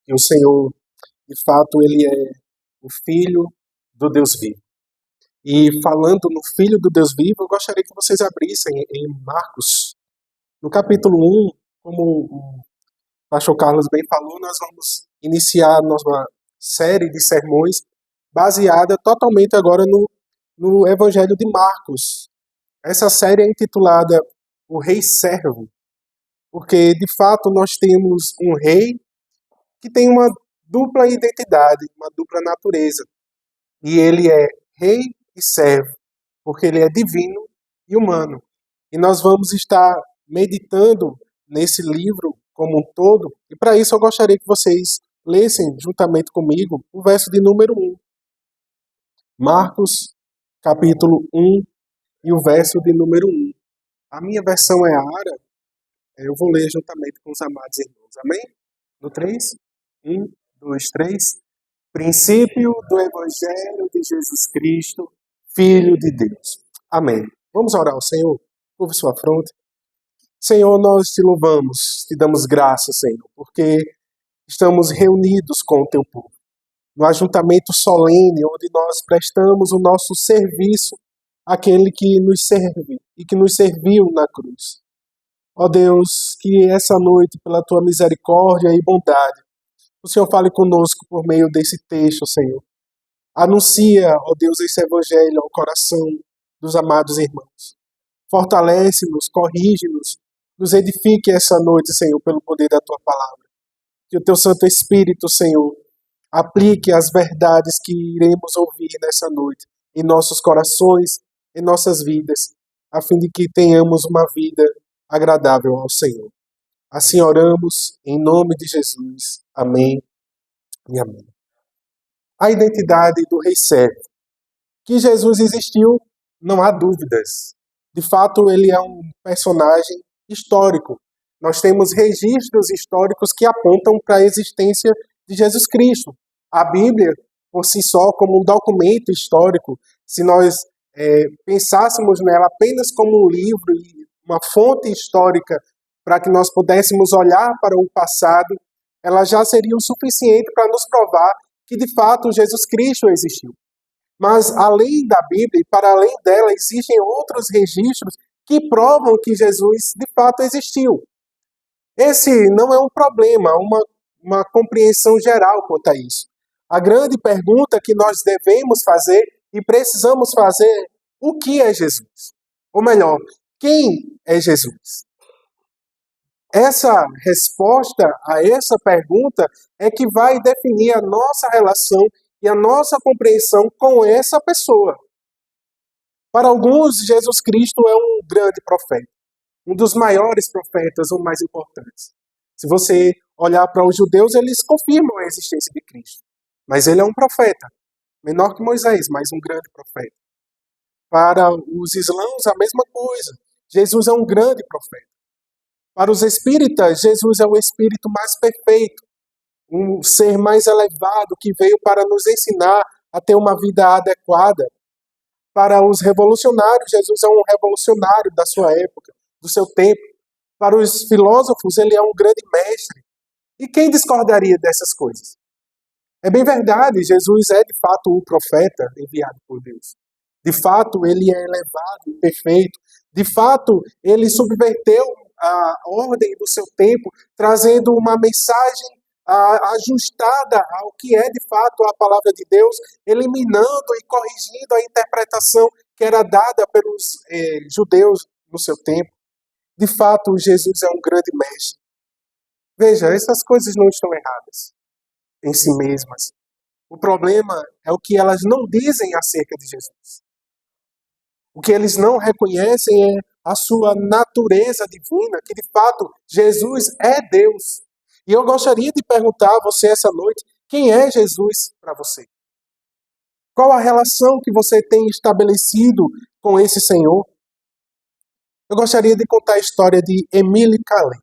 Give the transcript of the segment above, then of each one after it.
que o Senhor, de fato, Ele é o Filho do Deus vivo. E falando no Filho do Deus vivo, eu gostaria que vocês abrissem em Marcos, no capítulo 1, como o pastor Carlos bem falou, nós vamos iniciar nossa série de sermões baseada totalmente agora no Evangelho de Marcos. Essa série é intitulada O Rei Servo, porque de fato nós temos um rei que tem uma dupla identidade, uma dupla natureza. E ele é rei e servo, porque ele é divino e humano. E nós vamos estar meditando nesse livro como um todo, e para isso eu gostaria que vocês lessem juntamente comigo o verso de número 1. Marcos, capítulo 1, e o verso de número 1. A minha versão é a ARA, eu vou ler juntamente com os amados irmãos. Amém? No 3? 1, 2, 3. Princípio do Evangelho de Jesus Cristo, Filho de Deus. Amém. Vamos orar ao Senhor? Curve sua fronte. Senhor, nós te louvamos, te damos graças, Senhor, porque estamos reunidos com o teu povo, no ajuntamento solene, onde nós prestamos o nosso serviço àquele que nos serve e que nos serviu na cruz. Ó Deus, que essa noite, pela tua misericórdia e bondade, o Senhor fale conosco por meio desse texto, Senhor. Anuncia, ó Deus, esse evangelho ao coração dos amados irmãos. Fortalece-nos, corrige-nos, nos edifique essa noite, Senhor, pelo poder da tua palavra. Que o teu Santo Espírito, Senhor, aplique as verdades que iremos ouvir nessa noite em nossos corações, em nossas vidas, a fim de que tenhamos uma vida agradável ao Senhor. Assim oramos, em nome de Jesus. Amém e amém. A identidade do rei servo. Que Jesus existiu, não há dúvidas. De fato, ele é um personagem histórico. Nós temos registros históricos que apontam para a existência de Jesus Cristo. A Bíblia, por si só, como um documento histórico, se nós pensássemos nela apenas como um livro e uma fonte histórica para que nós pudéssemos olhar para o passado, ela já seria o suficiente para nos provar que, de fato, Jesus Cristo existiu. Mas, além da Bíblia, e para além dela, existem outros registros que provam que Jesus, de fato, existiu. Esse não é um problema, uma compreensão geral quanto a isso. A grande pergunta que nós devemos fazer e precisamos fazer é: o que é Jesus? Ou melhor, quem é Jesus? Essa resposta a essa pergunta é que vai definir a nossa relação e a nossa compreensão com essa pessoa. Para alguns, Jesus Cristo é um grande profeta, um dos maiores profetas ou mais importantes. Se você olhar para os judeus, eles confirmam a existência de Cristo. Mas ele é um profeta, menor que Moisés, mas um grande profeta. Para os islãos, a mesma coisa. Jesus é um grande profeta. Para os espíritas, Jesus é o espírito mais perfeito, um ser mais elevado que veio para nos ensinar a ter uma vida adequada. Para os revolucionários, Jesus é um revolucionário da sua época, do seu tempo. Para os filósofos, ele é um grande mestre. E quem discordaria dessas coisas? É bem verdade, Jesus é de fato o profeta enviado por Deus. De fato, ele é elevado e perfeito. De fato, ele subverteu a ordem do seu tempo, trazendo uma mensagem ajustada ao que é de fato a palavra de Deus, eliminando e corrigindo a interpretação que era dada pelos judeus no seu tempo. De fato, Jesus é um grande mestre. Veja, essas coisas não estão erradas em si mesmas. O problema é o que elas não dizem acerca de Jesus. O que eles não reconhecem é a sua natureza divina, que de fato Jesus é Deus. E eu gostaria de perguntar a você essa noite: quem é Jesus para você? Qual a relação que você tem estabelecido com esse Senhor? Eu gostaria de contar a história de Émile Calais.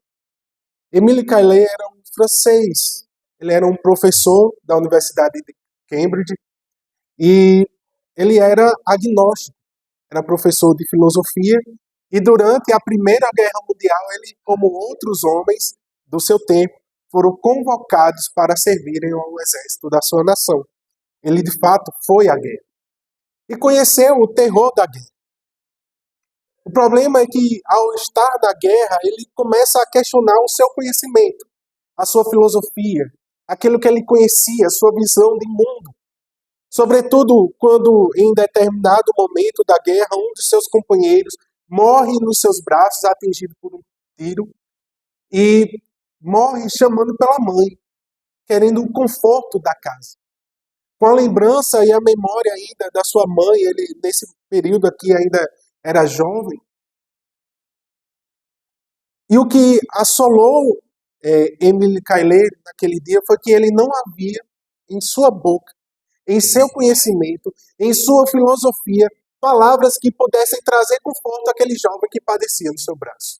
Émile Calais era um francês. Ele era um professor da Universidade de Cambridge e ele era agnóstico. Era professor de filosofia e durante a Primeira Guerra Mundial ele, como outros homens do seu tempo, foram convocados para servirem ao exército da sua nação. Ele, de fato, foi à guerra. E conheceu o terror da guerra. O problema é que, ao estar na guerra, ele começa a questionar o seu conhecimento, a sua filosofia, aquilo que ele conhecia, a sua visão de mundo. Sobretudo quando, em determinado momento da guerra, um dos seus companheiros morre nos seus braços, atingido por um tiro, e morre chamando pela mãe, querendo o conforto da casa. Com a lembrança e a memória ainda da sua mãe, ele nesse período aqui ainda era jovem. E o que assolou Émile Caillé naquele dia foi que ele não havia em sua boca, em seu conhecimento, em sua filosofia, palavras que pudessem trazer conforto àquele jovem que padecia no seu braço.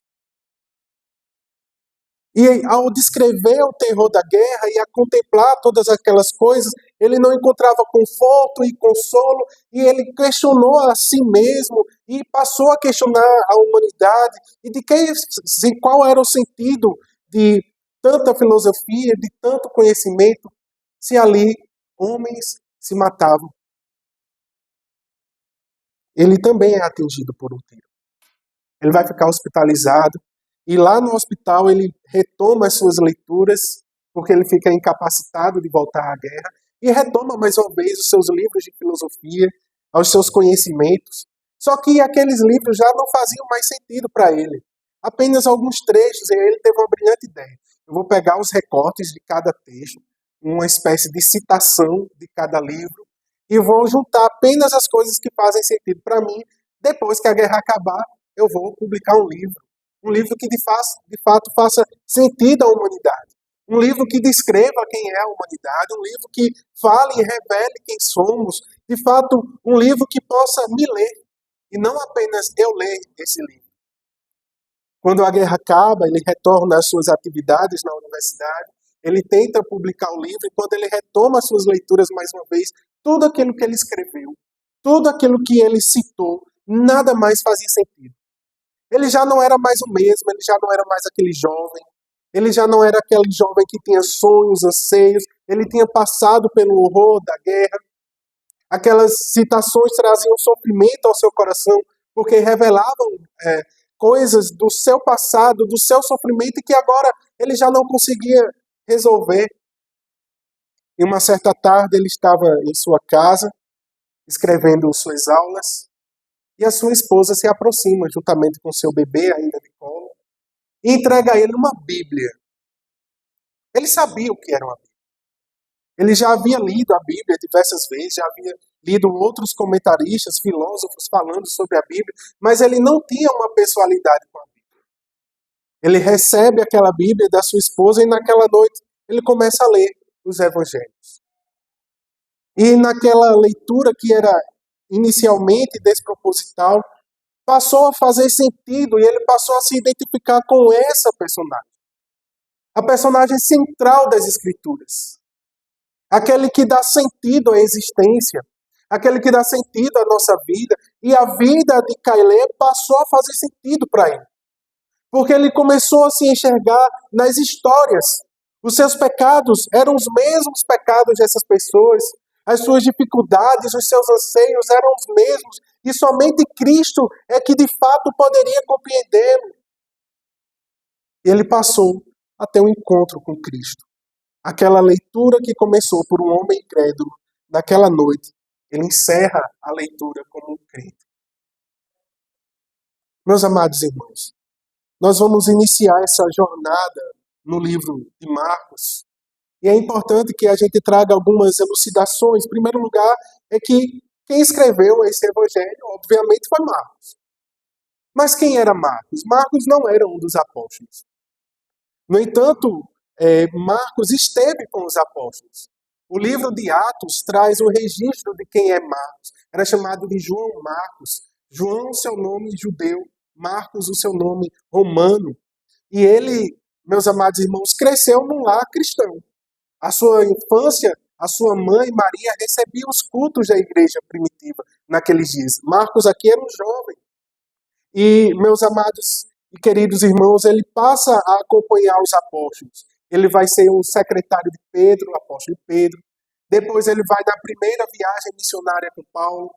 E ao descrever o terror da guerra e a contemplar todas aquelas coisas, ele não encontrava conforto e consolo, e ele questionou a si mesmo e passou a questionar a humanidade e qual era o sentido de tanta filosofia, de tanto conhecimento, se ali homens se matavam. Ele também é atingido por um tiro. Ele vai ficar hospitalizado. E lá no hospital ele retoma as suas leituras, porque ele fica incapacitado de voltar à guerra, e retoma mais uma vez os seus livros de filosofia, os seus conhecimentos. Só que aqueles livros já não faziam mais sentido para ele. Apenas alguns trechos, e aí ele teve uma brilhante ideia. Eu vou pegar os recortes de cada texto, uma espécie de citação de cada livro, e vou juntar apenas as coisas que fazem sentido para mim. Depois que a guerra acabar, eu vou publicar um livro. Um livro que de fato faça sentido à humanidade. Um livro que descreva quem é a humanidade. Um livro que fale e revele quem somos. De fato, um livro que possa me ler. E não apenas eu ler esse livro. Quando a guerra acaba, ele retorna às suas atividades na universidade. Ele tenta publicar o livro. E quando ele retoma as suas leituras mais uma vez, tudo aquilo que ele escreveu, tudo aquilo que ele citou, nada mais fazia sentido. Ele já não era mais o mesmo, ele já não era mais aquele jovem, ele já não era aquele jovem que tinha sonhos, anseios, ele tinha passado pelo horror da guerra. Aquelas citações traziam sofrimento ao seu coração, porque revelavam coisas do seu passado, do seu sofrimento, e que agora ele já não conseguia resolver. E uma certa tarde ele estava em sua casa, escrevendo suas aulas, e a sua esposa se aproxima, juntamente com seu bebê ainda de colo, e entrega a ele uma Bíblia. Ele sabia o que era uma Bíblia. Ele já havia lido a Bíblia diversas vezes, já havia lido outros comentaristas, filósofos falando sobre a Bíblia, mas ele não tinha uma pessoalidade com a Bíblia. Ele recebe aquela Bíblia da sua esposa e naquela noite ele começa a ler os evangelhos. E naquela leitura que era inicialmente desproposital, passou a fazer sentido e ele passou a se identificar com essa personagem. A personagem central das Escrituras. Aquele que dá sentido à existência. Aquele que dá sentido à nossa vida. E a vida de Caillé passou a fazer sentido para ele. Porque ele começou a se enxergar nas histórias. Os seus pecados eram os mesmos pecados dessas pessoas. As suas dificuldades, os seus anseios eram os mesmos. E somente Cristo é que de fato poderia compreendê-lo. E ele passou a ter um encontro com Cristo. Aquela leitura que começou por um homem incrédulo, naquela noite, ele encerra a leitura como um crente. Meus amados irmãos, nós vamos iniciar essa jornada no livro de Marcos. E é importante que a gente traga algumas elucidações. Em primeiro lugar, é que quem escreveu esse evangelho, obviamente, foi Marcos. Mas quem era Marcos? Marcos não era um dos apóstolos. No entanto, Marcos esteve com os apóstolos. O livro de Atos traz o registro de quem é Marcos. Era chamado de João Marcos. João, o seu nome judeu. Marcos, o seu nome romano. E ele, meus amados irmãos, cresceu num lar cristão. A sua infância, a sua mãe, Maria, recebia os cultos da igreja primitiva naqueles dias. Marcos aqui era um jovem. E, meus amados e queridos irmãos, ele passa a acompanhar os apóstolos. ele vai ser o secretário de Pedro, o apóstolo Pedro. Depois ele vai na primeira viagem missionária com Paulo,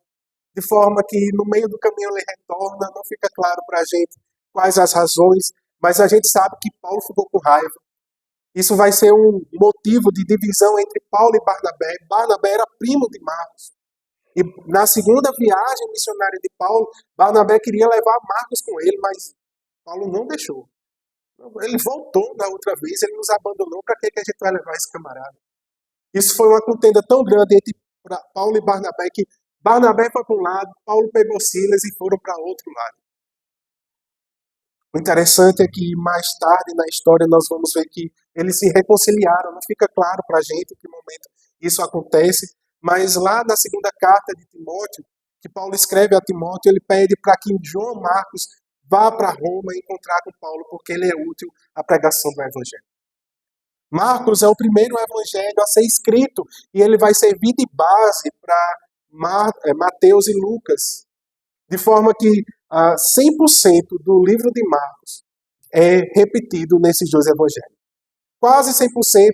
de forma que no meio do caminho ele retorna, não fica claro para a gente quais as razões, mas a gente sabe que Paulo ficou com raiva. Isso vai ser um motivo de divisão entre Paulo e Barnabé. Barnabé era primo de Marcos. E na segunda viagem missionária de Paulo, Barnabé queria levar Marcos com ele, mas Paulo não deixou. Ele voltou da outra vez, ele nos abandonou, para que a gente vai levar esse camarada? Isso foi uma contenda tão grande entre Paulo e Barnabé, que Barnabé foi para um lado, Paulo pegou Silas e foram para outro lado. O interessante é que mais tarde na história nós vamos ver que eles se reconciliaram. Não fica claro para a gente em que momento isso acontece, mas lá na segunda carta de Timóteo, que Paulo escreve a Timóteo, ele pede para que João Marcos vá para Roma encontrar com Paulo, porque ele é útil à pregação do Evangelho. Marcos é o primeiro evangelho a ser escrito e ele vai servir de base para Mateus e Lucas, de forma que 100% do livro de Marcos é repetido nesses dois evangelhos. Quase 100%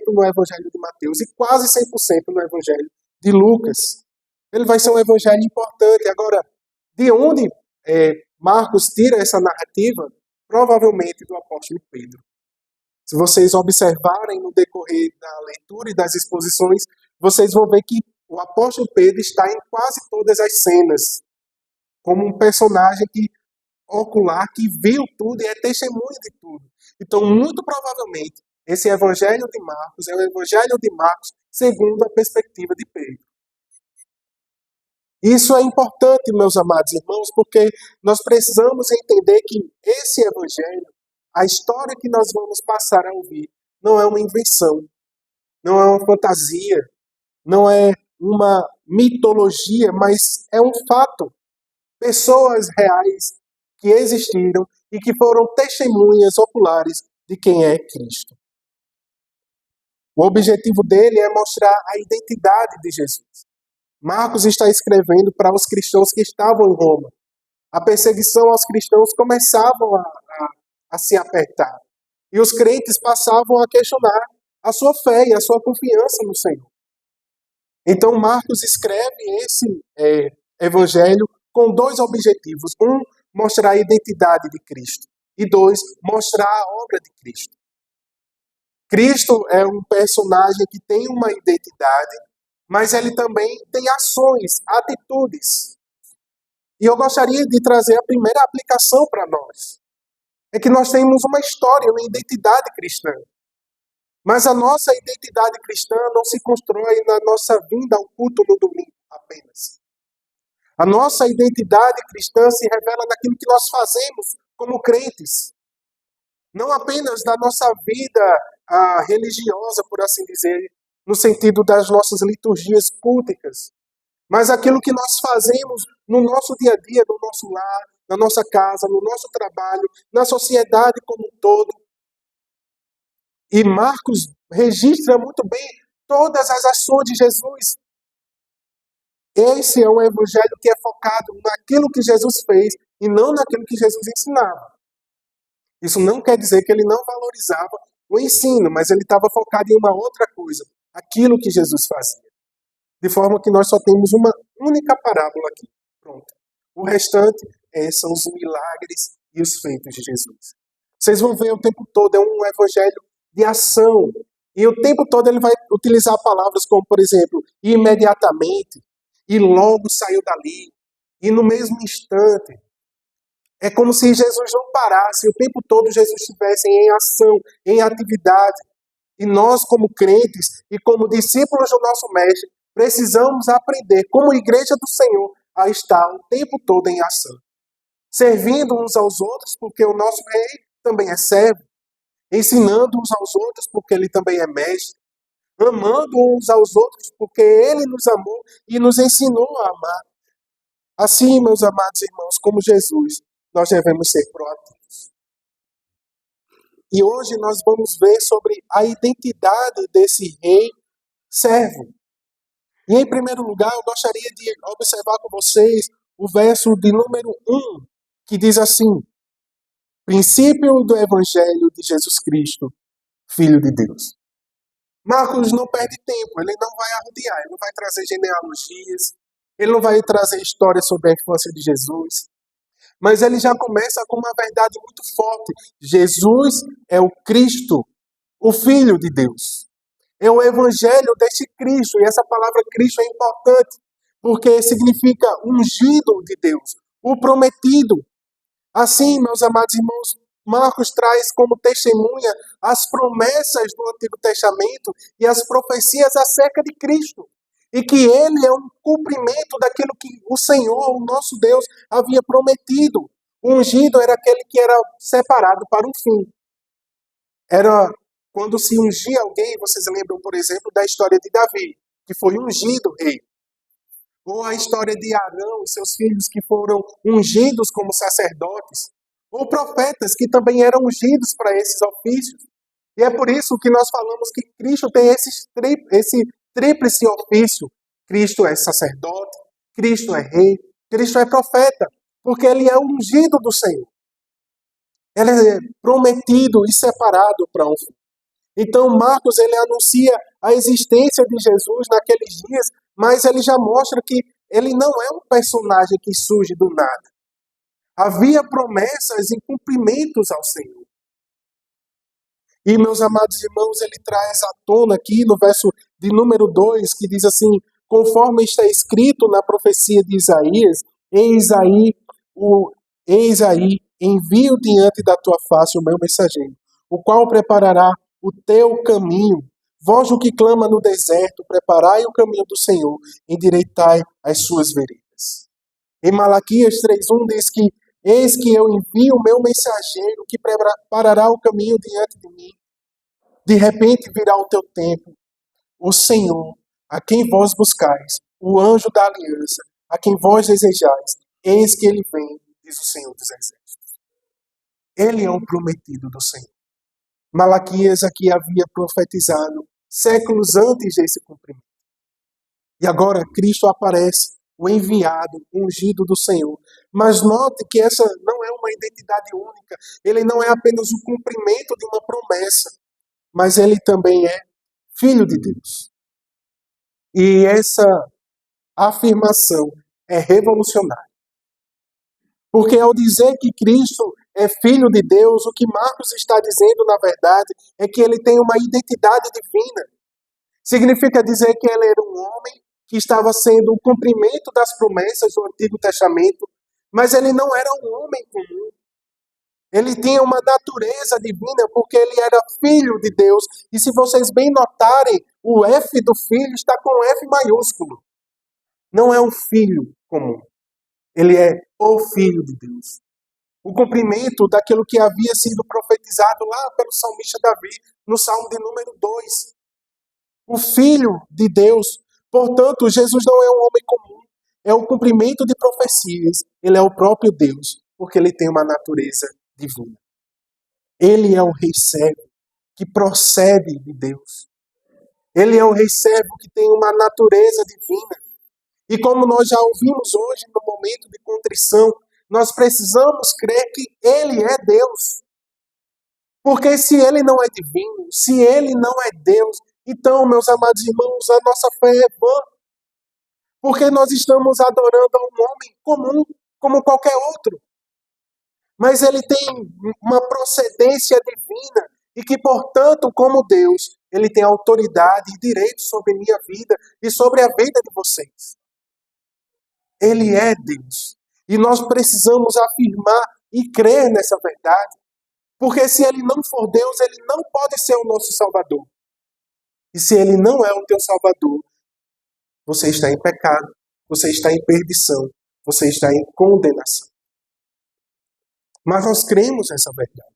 no evangelho de Mateus e quase 100% no evangelho de Lucas. Ele vai ser um evangelho importante. Agora, de onde Marcos tira essa narrativa? Provavelmente do apóstolo Pedro. Se vocês observarem no decorrer da leitura e das exposições, vocês vão ver que o apóstolo Pedro está em quase todas as cenas, como um personagem ocular que viu tudo e é testemunha de tudo. Então, muito provavelmente, esse evangelho de Marcos é o evangelho de Marcos segundo a perspectiva de Pedro. Isso é importante, meus amados irmãos, porque nós precisamos entender que esse evangelho, a história que nós vamos passar a ouvir, não é uma invenção, não é uma fantasia, não é uma mitologia, mas é um fato. Pessoas reais que existiram e que foram testemunhas oculares de quem é Cristo. O objetivo dele é mostrar a identidade de Jesus. Marcos está escrevendo para os cristãos que estavam em Roma. A perseguição aos cristãos começava a se apertar. E os crentes passavam a questionar a sua fé e a sua confiança no Senhor. Então Marcos escreve esse evangelho com dois objetivos. Um, mostrar a identidade de Cristo. E dois, mostrar a obra de Cristo. Cristo é um personagem que tem uma identidade, mas ele também tem ações, atitudes. E eu gostaria de trazer a primeira aplicação para nós. É que nós temos uma história, uma identidade cristã. Mas a nossa identidade cristã não se constrói na nossa vinda ao culto no domingo apenas. A nossa identidade cristã se revela naquilo que nós fazemos como crentes. Não apenas na nossa vida religiosa, por assim dizer, no sentido das nossas liturgias culticas, mas aquilo que nós fazemos no nosso dia a dia, no nosso lar, na nossa casa, no nosso trabalho, na sociedade como um todo. E Marcos registra muito bem todas as ações de Jesus. Esse é um evangelho que é focado naquilo que Jesus fez e não naquilo que Jesus ensinava. Isso não quer dizer que ele não valorizava o ensino, mas ele estava focado em uma outra coisa, aquilo que Jesus fazia. De forma que nós só temos uma única parábola aqui. Pronto. O restante são os milagres e os feitos de Jesus. Vocês vão ver o tempo todo, é um evangelho de ação. E o tempo todo ele vai utilizar palavras como, por exemplo, imediatamente, e logo saiu dali, e no mesmo instante. É como se Jesus não parasse, o tempo todo Jesus estivesse em ação, em atividade. E nós, como crentes e como discípulos do nosso Mestre, precisamos aprender, como igreja do Senhor, a estar o tempo todo em ação. Servindo uns aos outros, porque o nosso Rei também é servo. Ensinando uns aos outros, porque Ele também é mestre. Amando uns aos outros, porque Ele nos amou e nos ensinou a amar. Assim, meus amados irmãos, como Jesus, nós devemos ser proativos. E hoje nós vamos ver sobre a identidade desse rei servo. E em primeiro lugar, eu gostaria de observar com vocês o verso de número 1, que diz assim: princípio do Evangelho de Jesus Cristo, Filho de Deus. Marcos não perde tempo, ele não vai arrodear, ele não vai trazer genealogias, ele não vai trazer histórias sobre a infância de Jesus, mas ele já começa com uma verdade muito forte. Jesus é o Cristo, o Filho de Deus. É o evangelho deste Cristo, e essa palavra Cristo é importante, porque significa ungido de Deus, o prometido. Assim, meus amados irmãos, Marcos traz como testemunha as promessas do Antigo Testamento e as profecias acerca de Cristo. E que ele é um cumprimento daquilo que o Senhor, o nosso Deus, havia prometido. O ungido era aquele que era separado para um fim. Era quando se ungia alguém, vocês lembram, por exemplo, da história de Davi, que foi ungido rei. Ou a história de Arão e seus filhos que foram ungidos como sacerdotes. Ou profetas que também eram ungidos para esses ofícios. E é por isso que nós falamos que Cristo tem esse tríplice ofício. Cristo é sacerdote, Cristo é rei, Cristo é profeta, porque ele é ungido do Senhor. Ele é prometido e separado para um fim. Então Marcos ele anuncia a existência de Jesus naqueles dias, mas ele já mostra que ele não é um personagem que surge do nada. Havia promessas e cumprimentos ao Senhor. E, meus amados irmãos, ele traz à tona aqui no verso de número 2, que diz assim: conforme está escrito na profecia de Isaías, eis aí, envio diante da tua face o meu mensageiro, o qual preparará o teu caminho. Vós o que clama no deserto, preparai o caminho do Senhor, endireitai as suas veredas. Em Malaquias 3:1 diz que eis que eu envio o meu mensageiro que preparará o caminho diante de mim. De repente virá o teu tempo, o Senhor, a quem vós buscais, o anjo da aliança, a quem vós desejais, eis que ele vem, diz o Senhor dos Exércitos. Ele é o prometido do Senhor. Malaquias aqui havia profetizado séculos antes desse cumprimento. E agora Cristo aparece, o enviado, o ungido do Senhor. Mas note que essa não é uma identidade única. Ele não é apenas o cumprimento de uma promessa, mas ele também é Filho de Deus. E essa afirmação é revolucionária. Porque ao dizer que Cristo é Filho de Deus, o que Marcos está dizendo, na verdade, é que ele tem uma identidade divina. Significa dizer que ele era um homem que estava sendo o cumprimento das promessas do Antigo Testamento, mas ele não era um homem comum. Ele tinha uma natureza divina porque ele era filho de Deus. E se vocês bem notarem, o F do filho está com F maiúsculo. Não é um filho comum. Ele é o Filho de Deus. O cumprimento daquilo que havia sido profetizado lá pelo salmista Davi, no Salmo de número 2. O Filho de Deus. Portanto, Jesus não é um homem comum. É o cumprimento de profecias. Ele é o próprio Deus, porque ele tem uma natureza divina. Ele é o rei servo que procede de Deus. Ele é o rei servo que tem uma natureza divina. E como nós já ouvimos hoje no momento de contrição, nós precisamos crer que ele é Deus. Porque se ele não é divino, se ele não é Deus, então, meus amados irmãos, a nossa fé é vã. Porque nós estamos adorando a um homem comum, como qualquer outro. Mas ele tem uma procedência divina e que, portanto, como Deus, ele tem autoridade e direito sobre minha vida e sobre a vida de vocês. Ele é Deus. E nós precisamos afirmar e crer nessa verdade. Porque se ele não for Deus, ele não pode ser o nosso Salvador. E se ele não é o teu Salvador, você está em pecado, você está em perdição, você está em condenação. Mas nós cremos nessa verdade.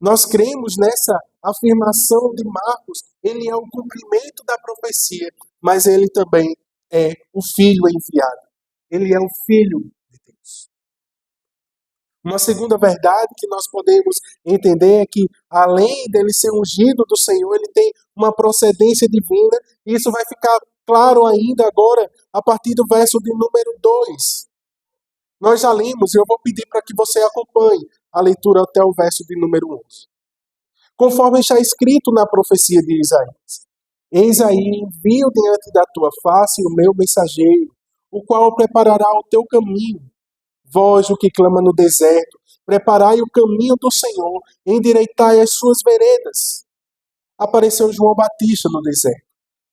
Nós cremos nessa afirmação de Marcos. Ele é o cumprimento da profecia, mas ele também é o Filho enviado. Ele é o Filho de Deus. Uma segunda verdade que nós podemos entender é que, além dele ser ungido do Senhor, ele tem uma procedência divina. E isso vai ficar claro ainda agora, a partir do verso de número 2. Nós já lemos, e eu vou pedir para que você acompanhe a leitura até o verso de número 11. conforme está escrito na profecia de Isaías. Eis aí, envio diante da tua face o meu mensageiro, o qual preparará o teu caminho. Vós, o que clama no deserto, preparai o caminho do Senhor, endireitai as suas veredas. Apareceu João Batista no deserto,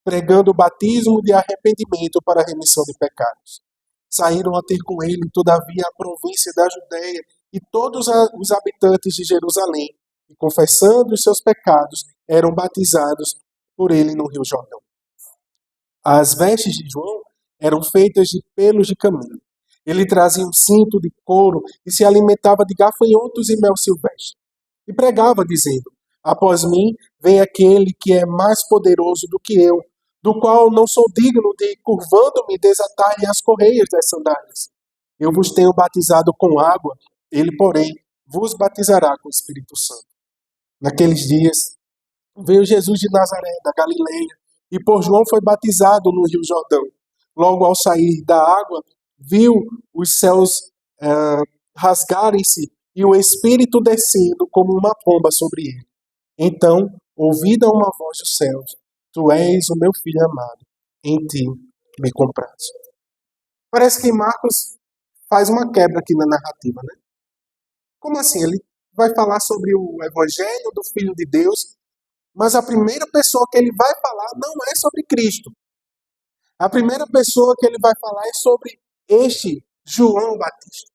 pregando o batismo de arrependimento para a remissão de pecados. Saíram a ter com ele, todavia, a província da Judéia e todos os habitantes de Jerusalém, e confessando os seus pecados, eram batizados por ele no Rio Jordão. As vestes de João eram feitas de pelos de camelo. Ele trazia um cinto de couro e se alimentava de gafanhotos e mel silvestre. E pregava, dizendo: após mim vem aquele que é mais poderoso do que eu, do qual não sou digno de, curvando-me, desatar-lhe as correias das sandálias. Eu vos tenho batizado com água, ele, porém, vos batizará com o Espírito Santo. Naqueles dias, veio Jesus de Nazaré, da Galileia, e por João foi batizado no Rio Jordão. Logo ao sair da água, viu os céus rasgarem-se e o Espírito descendo como uma pomba sobre ele. Então, ouvida uma voz dos céus: Tu és o meu filho amado, em ti me comprazo. Parece que Marcos faz uma quebra aqui na narrativa, né? Como assim? Ele vai falar sobre o Evangelho do Filho de Deus, mas a primeira pessoa que ele vai falar não é sobre Cristo. A primeira pessoa que ele vai falar é sobre este João Batista.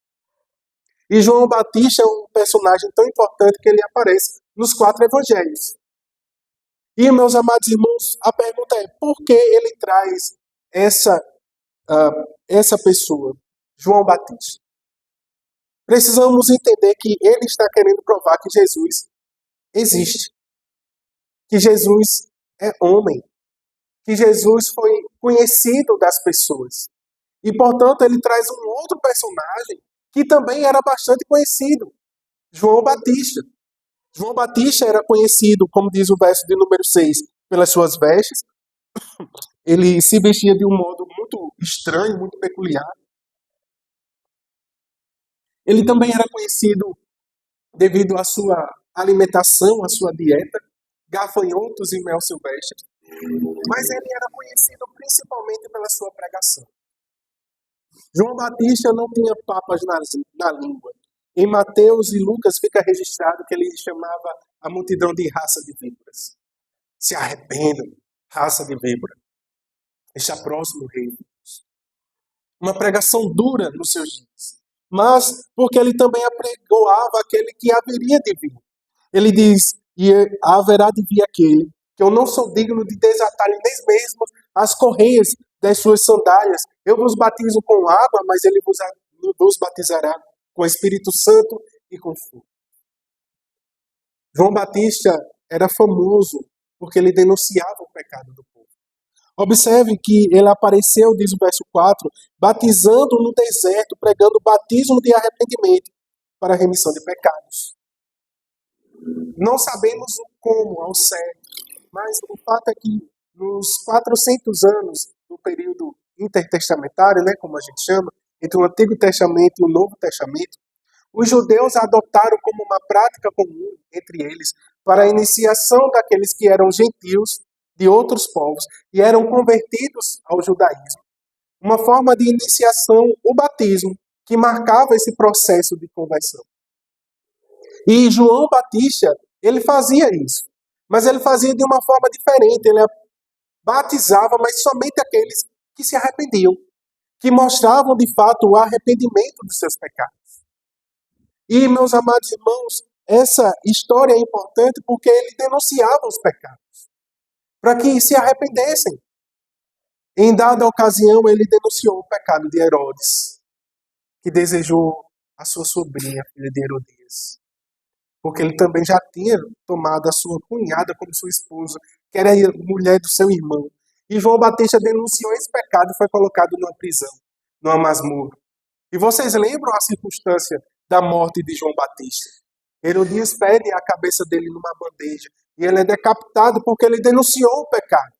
E João Batista é um personagem tão importante que ele aparece nos 4 evangelhos. E, meus amados irmãos, a pergunta é: por que ele traz essa pessoa, João Batista? Precisamos entender que ele está querendo provar que Jesus existe, que Jesus é homem, que Jesus foi conhecido das pessoas. E, portanto, ele traz um outro personagem que também era bastante conhecido, João Batista. João Batista era conhecido, como diz o verso de número 6, pelas suas vestes. Ele se vestia de um modo muito estranho, muito peculiar. Ele também era conhecido devido à sua alimentação, à sua dieta, gafanhotos e mel silvestre. Mas ele era conhecido principalmente pela sua pregação. João Batista não tinha papas na língua. Em Mateus e Lucas fica registrado que ele chamava a multidão de raça de víboras. Se arrependam, raça de víbora. Está próximo o reino de Deus. Uma pregação dura nos seus dias. Mas porque ele também apregoava aquele que haveria de vir. Ele diz: e haverá de vir aquele que eu não sou digno de desatar-lhe nem mesmo as correias das suas sandálias. Eu vos batizo com água, mas ele vos batizará com o Espírito Santo e com fogo. João Batista era famoso porque ele denunciava o pecado do povo. Observe que ele apareceu, diz o verso 4, batizando no deserto, pregando o batismo de arrependimento para a remissão de pecados. Não sabemos o como ao certo, mas o fato é que nos 400 anos do período intertestamentário, né, como a gente chama, entre o Antigo Testamento e o Novo Testamento, os judeus adotaram como uma prática comum entre eles para a iniciação daqueles que eram gentios de outros povos e eram convertidos ao judaísmo. Uma forma de iniciação, o batismo, que marcava esse processo de conversão. E João Batista, ele fazia isso. Mas ele fazia de uma forma diferente. Ele batizava, mas somente aqueles que se arrependiam, que mostravam de fato o arrependimento dos seus pecados. E, meus amados irmãos, essa história é importante porque ele denunciava os pecados, para que se arrependessem. Em dada ocasião, ele denunciou o pecado de Herodes, que desejou a sua sobrinha, filha de Herodias. Porque ele também já tinha tomado a sua cunhada como sua esposa, que era a mulher do seu irmão. E João Batista denunciou esse pecado e foi colocado numa prisão, numa masmorra. E vocês lembram a circunstância da morte de João Batista? Herodias pede a cabeça dele numa bandeja e ele é decapitado porque ele denunciou o pecado.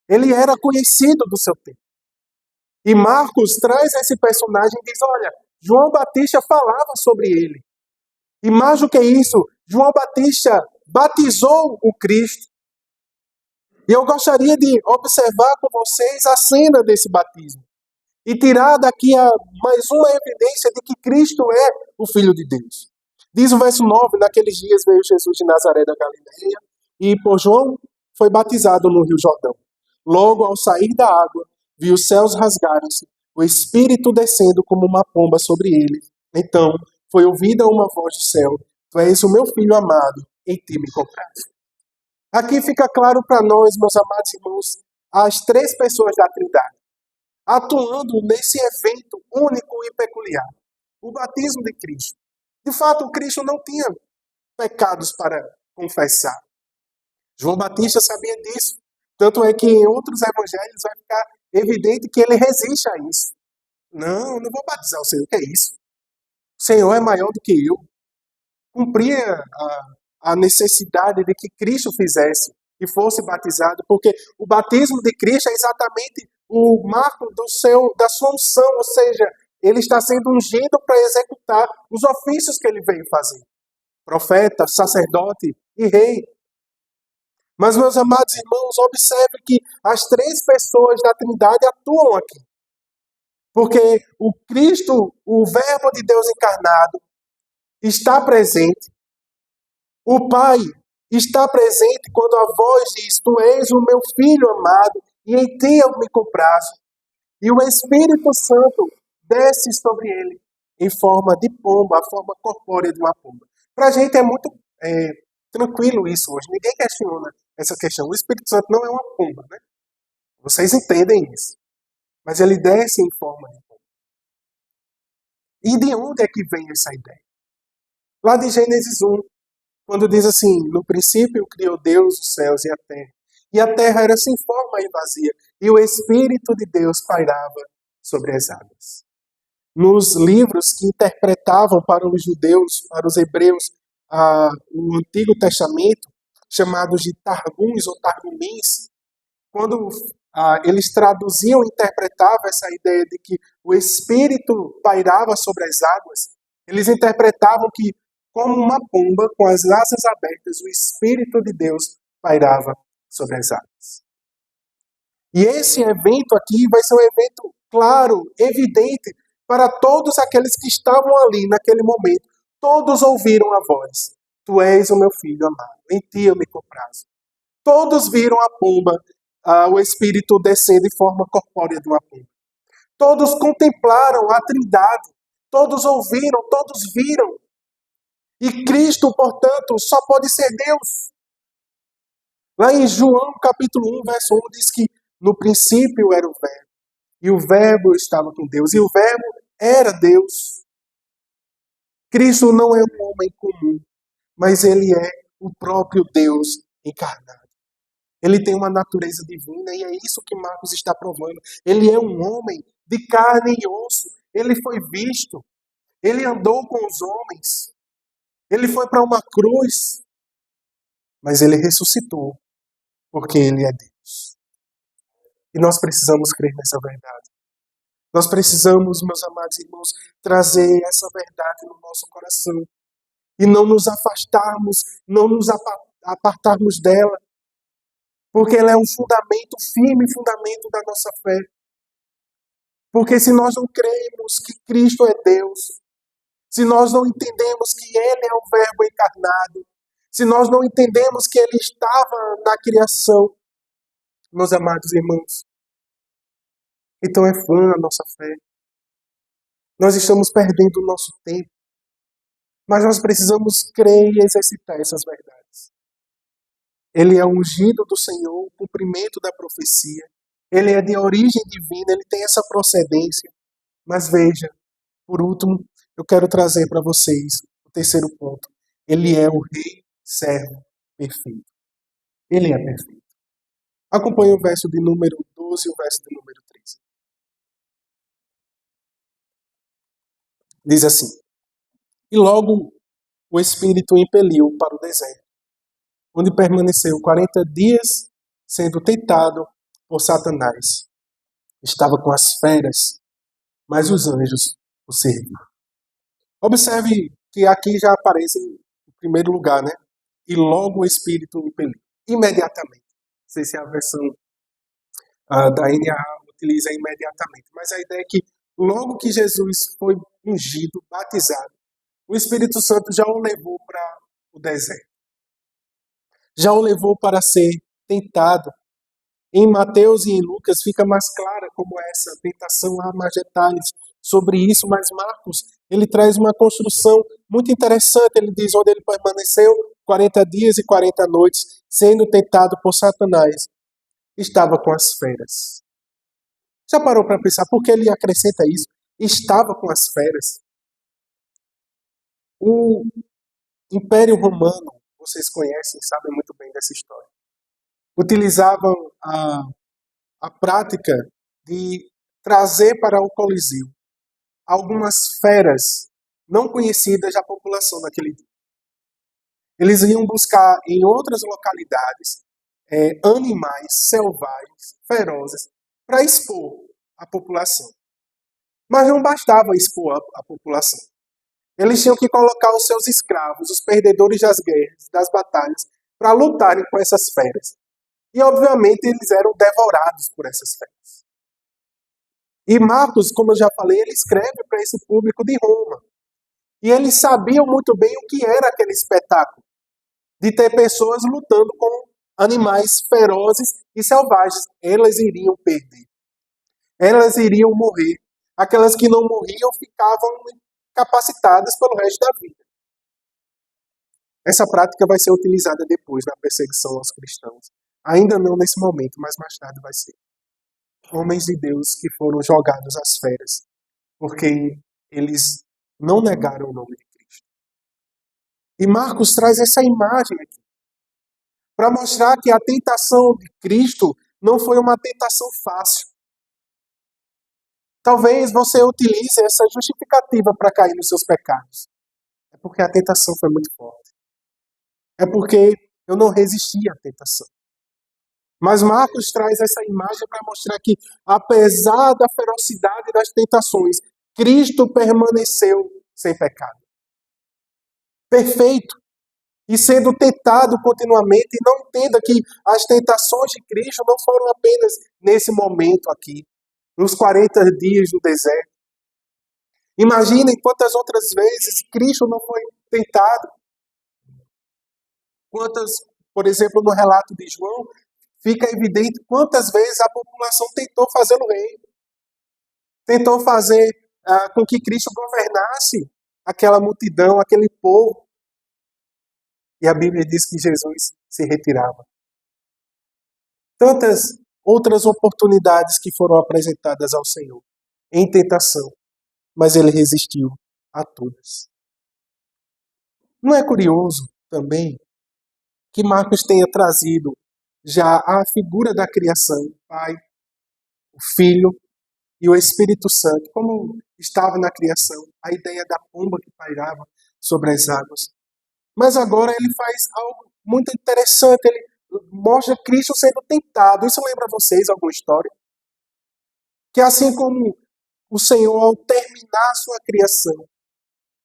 Ele era conhecido do seu tempo. E Marcos traz esse personagem e diz: olha, João Batista falava sobre ele. E mais do que isso, João Batista batizou o Cristo. E eu gostaria de observar com vocês a cena desse batismo. E tirar daqui mais uma evidência de que Cristo é o Filho de Deus. Diz o verso 9, naqueles dias veio Jesus de Nazaré da Galileia e por João foi batizado no Rio Jordão. Logo, ao sair da água, viu os céus rasgarem-se, o Espírito descendo como uma pomba sobre ele. Então, foi ouvida uma voz do céu: Tu és o meu Filho amado, em ti me compraste. Aqui fica claro para nós, meus amados irmãos, as três pessoas da Trindade, atuando nesse evento único e peculiar, o batismo de Cristo. De fato, Cristo não tinha pecados para confessar. João Batista sabia disso. Tanto é que em outros evangelhos vai ficar evidente que ele resiste a isso. Não vou batizar o Senhor. O que é isso? O Senhor é maior do que eu. Cumpria a necessidade de que Cristo fizesse e fosse batizado, porque o batismo de Cristo é exatamente o marco da sua unção, ou seja, ele está sendo ungido para executar os ofícios que ele veio fazer. Profeta, sacerdote e rei. Mas, meus amados irmãos, observe que as três pessoas da Trindade atuam aqui. Porque o Cristo, o Verbo de Deus encarnado, está presente. O Pai está presente quando a voz diz: Tu és o meu Filho amado, e em ti eu me comprazo. E o Espírito Santo desce sobre ele em forma de pomba, a forma corpórea de uma pomba. Para a gente é muito tranquilo isso hoje. Ninguém questiona essa questão. O Espírito Santo não é uma pomba, né? Vocês entendem isso. Mas ele desce em forma de pomba. E de onde é que vem essa ideia? Lá de Gênesis 1, quando diz assim: No princípio criou Deus os céus e a terra. E a terra era sem forma e vazia. E o Espírito de Deus pairava sobre as águas. Nos livros que interpretavam para os judeus, para os hebreus, o Antigo Testamento, chamados de Targums ou Targumins, quando eles traduziam e interpretavam essa ideia de que o Espírito pairava sobre as águas, eles interpretavam que, como uma pomba com as asas abertas, o Espírito de Deus pairava sobre as águas. E esse evento aqui vai ser um evento claro, evidente, para todos aqueles que estavam ali naquele momento. Todos ouviram a voz: Tu és o meu Filho amado, em ti eu me comprazo. Todos viram a pomba, o Espírito descendo em forma corpórea de uma pomba. Todos contemplaram a Trindade. Todos ouviram, todos viram. E Cristo, portanto, só pode ser Deus. Lá em João, capítulo 1, verso 1, diz que no princípio era o Verbo, e o Verbo estava com Deus, e o Verbo era Deus. Cristo não é um homem comum, mas ele é o próprio Deus encarnado. Ele tem uma natureza divina, e é isso que Marcos está provando. Ele é um homem de carne e osso. Ele foi visto, ele andou com os homens, ele foi para uma cruz, mas ele ressuscitou, porque ele é Deus. E nós precisamos crer nessa verdade. Nós precisamos, meus amados irmãos, trazer essa verdade no nosso coração. E não nos afastarmos, não nos apartarmos dela. Porque ela é um fundamento, firme fundamento da nossa fé. Porque se nós não cremos que Cristo é Deus, se nós não entendemos que Ele é o Verbo encarnado, se nós não entendemos que Ele estava na criação, meus amados irmãos, então é vã a nossa fé. Nós estamos perdendo o nosso tempo. Mas nós precisamos crer e exercitar essas verdades. Ele é ungido do Senhor, o cumprimento da profecia. Ele é de origem divina, ele tem essa procedência. Mas veja, por último, eu quero trazer para vocês o terceiro ponto. Ele é o Rei Servo perfeito. Ele é perfeito. Acompanhe o verso de número 12 e o verso de número 13. Diz assim: E logo o Espírito o impeliu para o deserto, onde permaneceu 40 dias sendo tentado por Satanás. Estava com as feras, mas os anjos o serviam. Observe que aqui já aparece em primeiro lugar, né? e logo o Espírito o impeliu. Imediatamente. Não sei se a versão da NAA utiliza imediatamente, mas a ideia é que logo que Jesus foi ungido, batizado, o Espírito Santo já o levou para o deserto. Já o levou para ser tentado. Em Mateus e em Lucas fica mais clara como é essa tentação, há mais detalhes sobre isso, mas Marcos, ele traz uma construção muito interessante. Ele diz onde ele permaneceu 40 dias e 40 noites, sendo tentado por Satanás, estava com as feras. Já parou para pensar por que ele acrescenta isso? Estava com as feras. O Império Romano, vocês conhecem, sabem muito bem dessa história, utilizavam a prática de trazer para o Coliseu algumas feras não conhecidas da população naquele dia. Eles iam buscar em outras localidades animais selvagens, ferozes, para expor a população. Mas não bastava expor a população. Eles tinham que colocar os seus escravos, os perdedores das guerras, das batalhas, para lutarem com essas feras. E, obviamente, eles eram devorados por essas feras. E Marcos, como eu já falei, ele escreve para esse público de Roma. E eles sabiam muito bem o que era aquele espetáculo de ter pessoas lutando com animais ferozes e selvagens. Elas iriam perder. Elas iriam morrer. Aquelas que não morriam ficavam incapacitadas pelo resto da vida. Essa prática vai ser utilizada depois na perseguição aos cristãos. Ainda não nesse momento, mas mais tarde vai ser. Homens de Deus que foram jogados às feras, porque eles não negaram o nome de Cristo. E Marcos traz essa imagem aqui, para mostrar que a tentação de Cristo não foi uma tentação fácil. Talvez você utilize essa justificativa para cair nos seus pecados. É porque a tentação foi muito forte. É porque eu não resisti à tentação. Mas Marcos traz essa imagem para mostrar que, apesar da ferocidade das tentações, Cristo permaneceu sem pecado. Perfeito. E sendo tentado continuamente, e não entenda que as tentações de Cristo não foram apenas nesse momento aqui, nos 40 dias do deserto. Imaginem quantas outras vezes Cristo não foi tentado. Quantas, por exemplo, no relato de João, fica evidente quantas vezes a população tentou fazê-lo rei. Tentou fazer com que Cristo governasse aquela multidão, aquele povo. E a Bíblia diz que Jesus se retirava. Tantas outras oportunidades que foram apresentadas ao Senhor em tentação, mas ele resistiu a todas. Não é curioso também que Marcos tenha trazido já a figura da criação, o Pai, o Filho e o Espírito Santo, como estava na criação, a ideia da pomba que pairava sobre as águas. Mas agora ele faz algo muito interessante, ele mostra Cristo sendo tentado. Isso lembra vocês alguma história? Que assim como o Senhor, ao terminar a sua criação,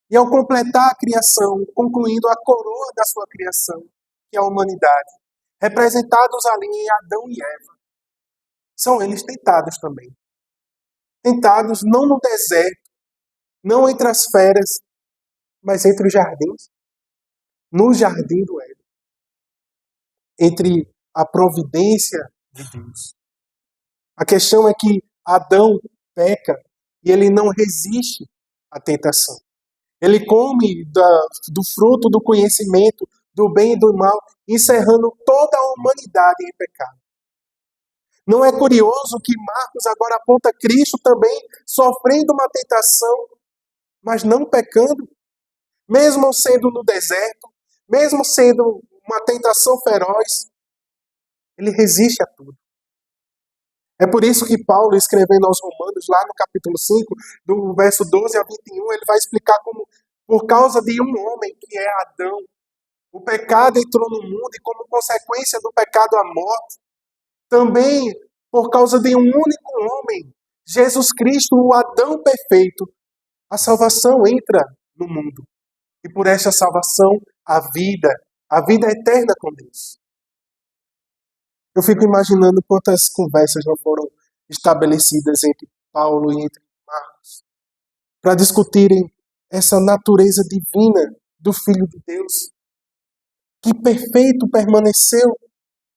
e ao completar a criação, concluindo a coroa da sua criação, que é a humanidade, representados ali em Adão e Eva, são eles tentados também. Tentados não no deserto, não entre as feras, mas entre os jardins. No jardim do Éden. Entre a providência de Deus. A questão é que Adão peca e ele não resiste à tentação. Ele come do fruto do conhecimento do bem e do mal, encerrando toda a humanidade em pecado. Não é curioso que Marcos agora aponta Cristo também sofrendo uma tentação, mas não pecando? Mesmo sendo no deserto, mesmo sendo uma tentação feroz, ele resiste a tudo. É por isso que Paulo, escrevendo aos Romanos, lá no capítulo 5, do verso 12 a 21, ele vai explicar como, por causa de um homem, que é Adão, o pecado entrou no mundo e, como consequência do pecado, a morte. Também, por causa de um único homem, Jesus Cristo, o Adão perfeito, a salvação entra no mundo. E por esta salvação, a vida, A vida eterna com Deus. Eu fico imaginando quantas conversas não foram estabelecidas entre Paulo e entre Marcos para discutirem essa natureza divina do Filho de Deus, que perfeito permaneceu.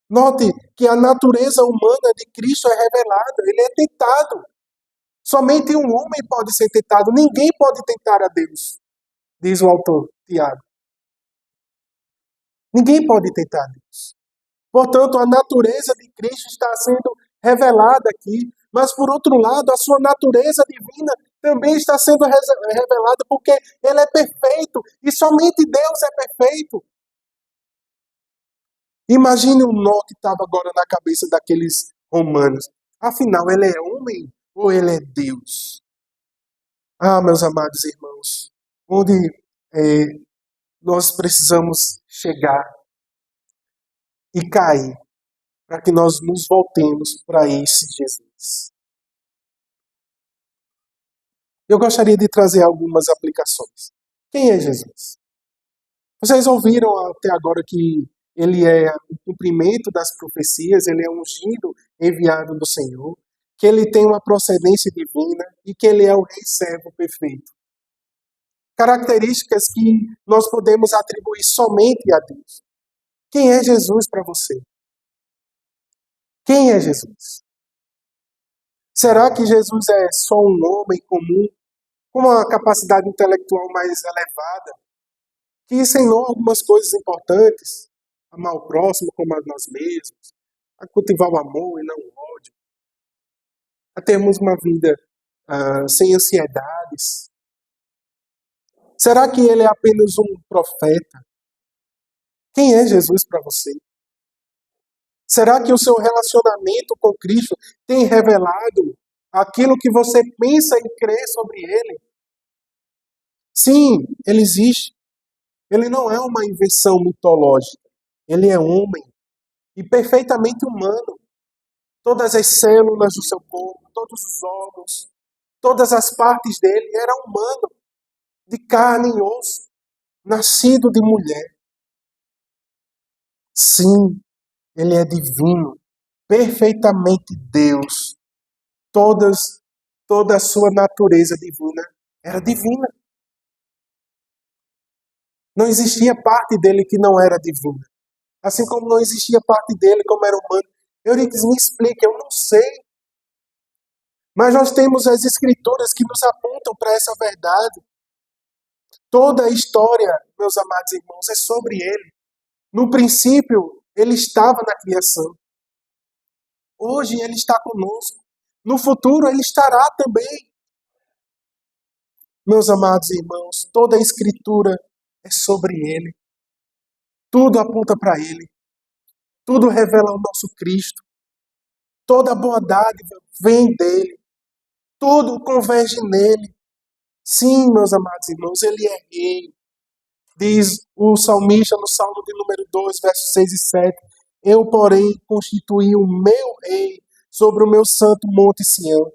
Note que a natureza humana de Cristo é revelada, ele é tentado. Somente um homem pode ser tentado, ninguém pode tentar a Deus, diz o autor Tiago. Ninguém pode tentar a Deus. Portanto, a natureza de Cristo está sendo revelada aqui, mas por outro lado, a sua natureza divina também está sendo revelada porque ele é perfeito e somente Deus é perfeito. Imagine o nó que estava agora na cabeça daqueles romanos. Afinal, ele é homem ou ele é Deus? Ah, meus amados irmãos, onde nós precisamos chegar e cair para que nós nos voltemos para esse Jesus. Eu gostaria de trazer algumas aplicações. Quem é Jesus? Vocês ouviram até agora que ele é o cumprimento das profecias, ele é ungido, enviado do Senhor, que ele tem uma procedência divina e que ele é o rei servo perfeito. Características que nós podemos atribuir somente a Deus. Quem é Jesus para você? Quem é Jesus? Será que Jesus é só um homem comum, com uma capacidade intelectual mais elevada, que ensinou algumas coisas importantes, amar o próximo como a nós mesmos, a cultivar o amor e não o ódio, a termos uma vida sem ansiedades? Será que ele é apenas um profeta? Quem é Jesus para você? Será que o seu relacionamento com Cristo tem revelado aquilo que você pensa e crê sobre ele? Sim, ele existe. Ele não é uma invenção mitológica. Ele é homem e perfeitamente humano. Todas as células do seu corpo, todos os órgãos, todas as partes dele eram humano, de carne e osso, nascido de mulher. Sim, ele é divino, perfeitamente Deus. Toda a sua natureza divina era divina. Não existia parte dele que não era divina. Assim como não existia parte dele como era humano. Euripides, me explique, eu não sei. Mas nós temos as escrituras que nos apontam para essa verdade. Toda a história, meus amados irmãos, é sobre ele. No princípio, ele estava na criação. Hoje ele está conosco. No futuro ele estará também. Meus amados irmãos, toda a escritura é sobre ele. Tudo aponta para ele. Tudo revela o nosso Cristo. Toda a boa dádiva vem dele. Tudo converge nele. Sim, meus amados irmãos, ele é rei. Diz o salmista no Salmo de número 2, versos 6 e 7. Eu, porém, constituí o meu rei sobre o meu santo monte Sião.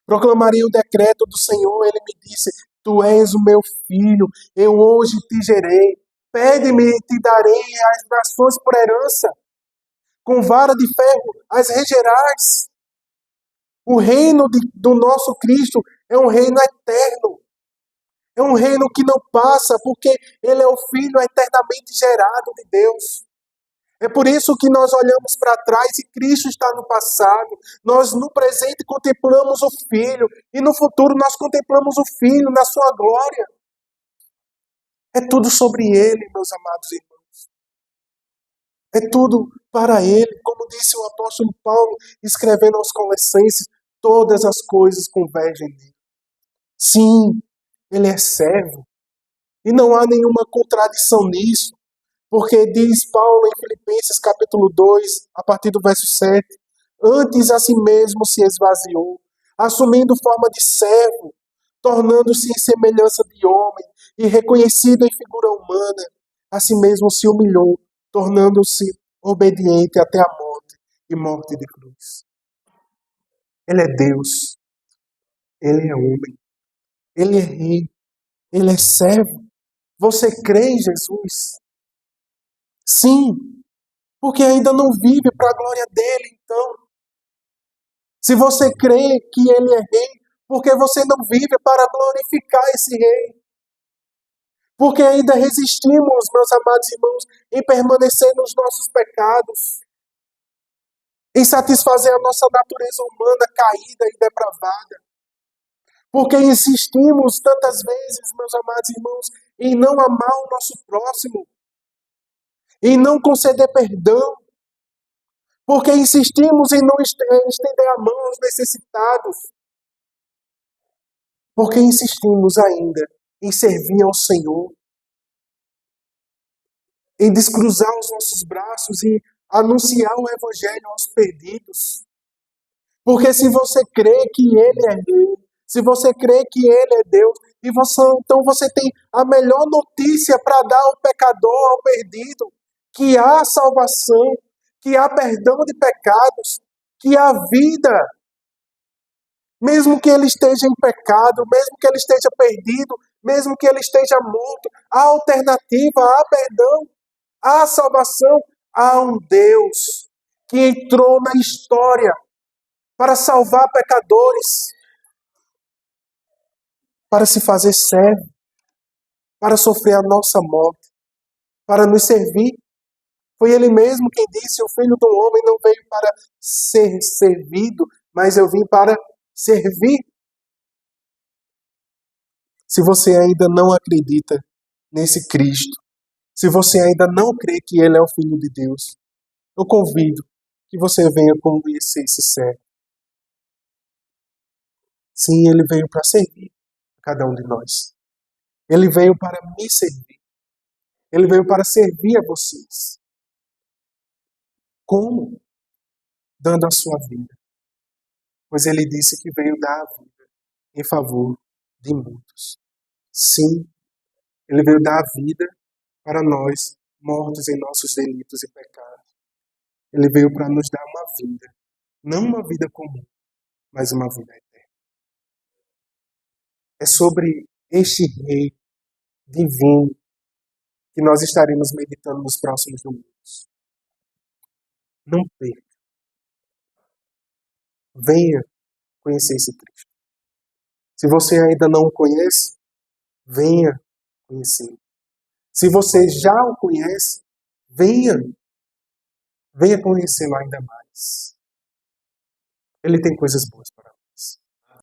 Proclamarei o decreto do Senhor. Ele me disse, tu és o meu filho, eu hoje te gerei. Pede-me e te darei as nações por herança. Com vara de ferro as regerás. O reino do nosso Cristo é um reino eterno. É um reino que não passa, porque ele é o Filho eternamente gerado de Deus. É por isso que nós olhamos para trás e Cristo está no passado. Nós no presente contemplamos o Filho e no futuro nós contemplamos o Filho na sua glória. É tudo sobre ele, meus amados irmãos. É tudo para ele. Como disse o apóstolo Paulo, escrevendo aos Colossenses, todas as coisas convergem nele. Sim, ele é servo. E não há nenhuma contradição nisso. Porque diz Paulo em Filipenses capítulo 2, a partir do verso 7, antes a si mesmo se esvaziou, assumindo forma de servo, tornando-se em semelhança de homem e reconhecido em figura humana, a si mesmo se humilhou, tornando-se obediente até a morte e morte de cruz. Ele é Deus, ele é homem, ele é rei, ele é servo. Você crê em Jesus? Sim, porque ainda não vive para a glória dele, então. Se você crê que ele é rei, porque você não vive para glorificar esse rei? Porque ainda resistimos, meus amados irmãos, em permanecer nos nossos pecados, em satisfazer a nossa natureza humana caída e depravada. Porque insistimos tantas vezes, meus amados irmãos, em não amar o nosso próximo, em não conceder perdão, porque insistimos em não estender a mão aos necessitados, porque insistimos ainda em servir ao Senhor, em descruzar os nossos braços e anunciar o Evangelho aos perdidos. Porque se você crê que Ele é Rei, se você crê que Ele é Deus, então você tem a melhor notícia para dar ao pecador, ao perdido, que há salvação, que há perdão de pecados, que há vida. Mesmo que ele esteja em pecado, mesmo que ele esteja perdido, mesmo que ele esteja morto, há alternativa, há perdão, há salvação, há um Deus que entrou na história para salvar pecadores, para se fazer servo, para sofrer a nossa morte, para nos servir. Foi ele mesmo quem disse: o Filho do Homem não veio para ser servido, mas eu vim para servir. Se você ainda não acredita nesse Cristo, se você ainda não crê que Ele é o Filho de Deus, eu convido que você venha conhecer esse servo. Sim, Ele veio para servir a cada um de nós. Ele veio para me servir. Ele veio para servir a vocês. Como? Dando a sua vida. Pois Ele disse que veio dar a vida em favor de muitos. Sim, Ele veio dar a vida para nós, mortos em nossos delitos e pecados. Ele veio para nos dar uma vida. Não uma vida comum, mas uma vida eterna. É sobre este Rei divino que nós estaremos meditando nos próximos domingos. Não perca. Venha conhecer esse Cristo. Se você ainda não o conhece, venha conhecer. Se você já o conhece, venha conhecê-lo ainda mais. Ele tem coisas boas para